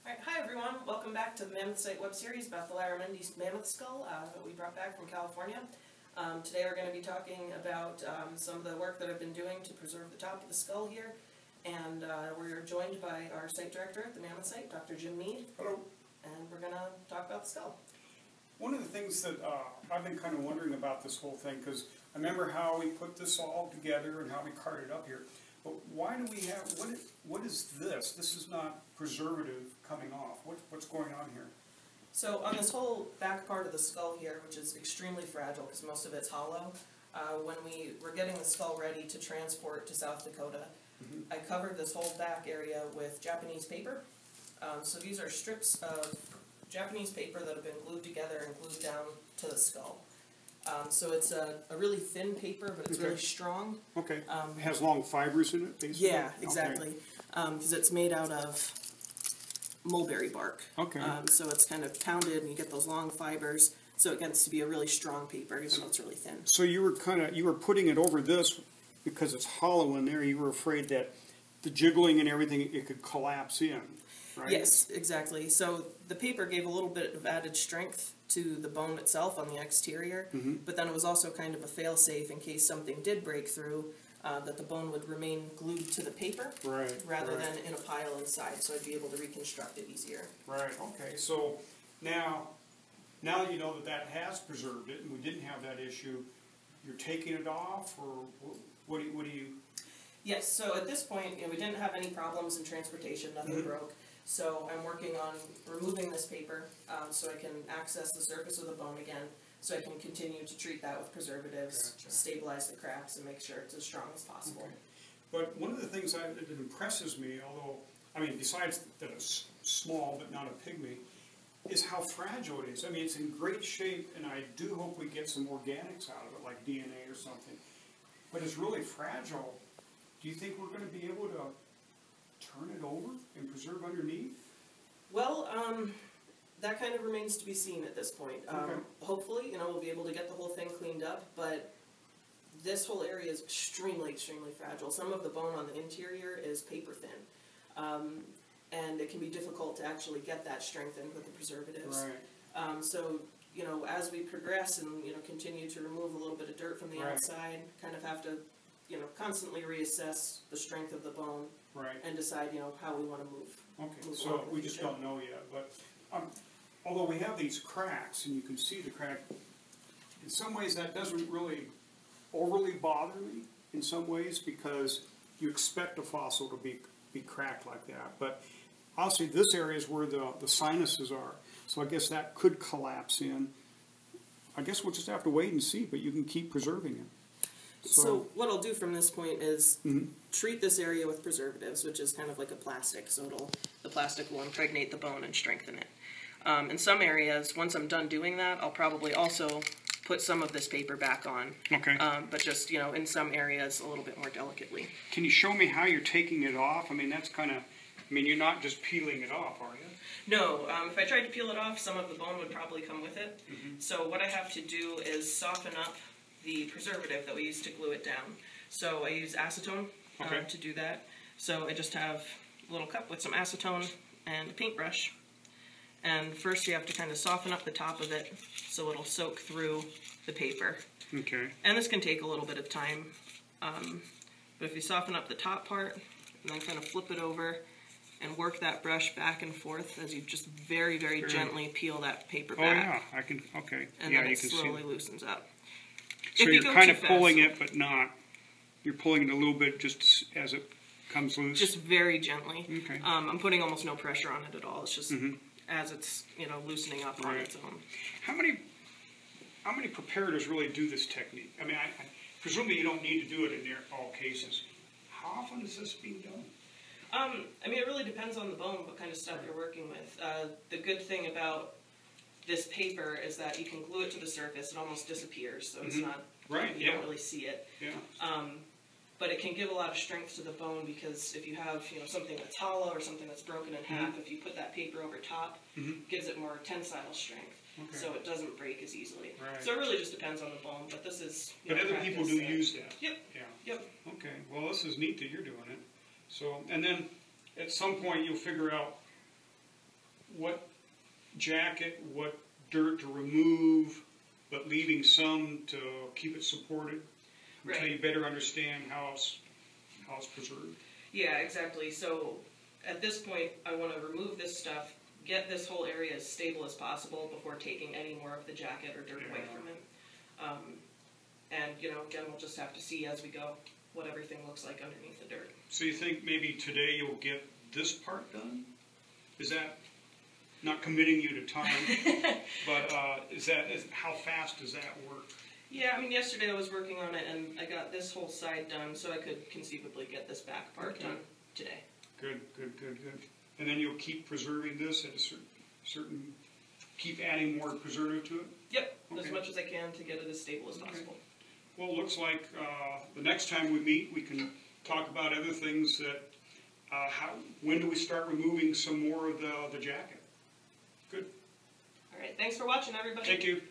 Alright, hi everyone, welcome back to the Mammoth Site web series about the Larramendy Mammoth Skull that we brought back from California. Today we're going to be talking about some of the work that I've been doing to preserve the top of the skull here, and we're joined by our site director at the Mammoth Site, Dr. Jim Mead. Hello. And we're going to talk about the skull. One of the things that I've been kind of wondering about this whole thing, because I remember how we put this all together and how we carted it up here, but why do we have, what is this? This is not preservative coming off. What's going on here? So on this whole back part of the skull here, which is extremely fragile because most of it's hollow, when we were getting the skull ready to transport to South Dakota, I covered this whole back area with Japanese paper. So these are strips of Japanese paper that have been glued together and glued down to the skull. So it's a really thin paper, but it's really strong. Okay. It has long fibers in it, basically? Yeah, exactly. Because it's made out of mulberry bark. Okay. So it's kind of pounded and you get those long fibers. So it gets to be a really strong paper, even though it's really thin. So you were putting it over this because it's hollow in there. You were afraid that the jiggling and everything, it could collapse in, right? Yes, exactly. So the paper gave a little bit of added strength to the bone itself on the exterior, but then it was also kind of a fail-safe in case something did break through, that the bone would remain glued to the paper rather than in a pile inside, so I'd be able to reconstruct it easier. Right, okay. So now that you know that has preserved it and we didn't have that issue, you're taking it off, or what do you... Yes, so at this point, we didn't have any problems in transportation, nothing broke. So I'm working on removing this paper so I can access the surface of the bone again, so I can continue to treat that with preservatives, stabilize the cracks, and make sure it's as strong as possible. Okay. But one of the things that impresses me, although, I mean, besides that it's small but not a pygmy, is how fragile it is. I mean, it's in great shape, and I do hope we get some organics out of it, like DNA or something. But it's really fragile. Do you think we're going to be able to turn it over and preserve underneath? Well, that kind of remains to be seen at this point. Hopefully, we'll be able to get the whole thing cleaned up, but this whole area is extremely, extremely fragile. Some of the bone on the interior is paper thin, and it can be difficult to actually get that strengthened with the preservatives. Right. So, as we progress and, continue to remove a little bit of dirt from the outside, kind of have to, constantly reassess the strength of the bone and decide, how we want to move. Okay, so we just don't know yet. But although we have these cracks, and you can see the crack, in some ways that doesn't really overly bother me in some ways, because you expect a fossil to be cracked like that. But obviously this area is where the sinuses are, so I guess that could collapse in. I guess we'll just have to wait and see, but you can keep preserving it. So what I'll do from this point is treat this area with preservatives, which is kind of like a plastic, so the plastic will impregnate the bone and strengthen it. In some areas, once I'm done doing that, I'll probably also put some of this paper back on. Okay. But just, in some areas a little bit more delicately. Can you show me how you're taking it off? I mean, that's kind of, you're not just peeling it off, are you? No. If I tried to peel it off, some of the bone would probably come with it. So what I have to do is soften up the preservative that we use to glue it down. So I use acetone to do that. So I just have a little cup with some acetone and a paintbrush. And first you have to kind of soften up the top of it so it'll soak through the paper. Okay. And this can take a little bit of time. But if you soften up the top part and then kind of flip it over and work that brush back and forth as you just very, very gently peel that paper back. Oh yeah, I can, okay. And then it slowly loosens up. So you're kind of pulling it, but not. You're pulling it a little bit just as it comes loose? Just very gently. Okay. I'm putting almost no pressure on it at all. It's just as it's, loosening up on its own. How many preparators really do this technique? I mean, I presumably you don't need to do it in all cases. How often is this being done? It really depends on the bone, what kind of stuff you're working with. The good thing about this paper is that you can glue it to the surface, it almost disappears, so it's not, you don't really see it. Yeah. But it can give a lot of strength to the bone, because if you have something that's hollow or something that's broken in half, if you put that paper over top, it gives it more tensile strength, so it doesn't break as easily. Right. So it really just depends on the bone, but this is But other people do use that? Yep. Yeah. Yep. Okay, well this is neat that you're doing it. So, and then at some point you'll figure out what jacket, what dirt to remove, but leaving some to keep it supported until you better understand how it's preserved. Yeah, exactly. So at this point, I want to remove this stuff, get this whole area as stable as possible before taking any more of the jacket or dirt away from it. And, you know, again, we'll just have to see as we go what everything looks like underneath the dirt. So you think maybe today you'll get this part done? Is that not committing you to time? But how fast does that work? Yeah, I mean, yesterday I was working on it, and I got this whole side done, so I could conceivably get this back part done today. Good. And then you'll keep preserving this at a certain keep adding more preservative to it? Yep, as much as I can to get it as stable as possible. Well, it looks like the next time we meet, we can talk about other things that, when do we start removing some more of the jacket? Good. All right, thanks for watching, everybody. Thank you.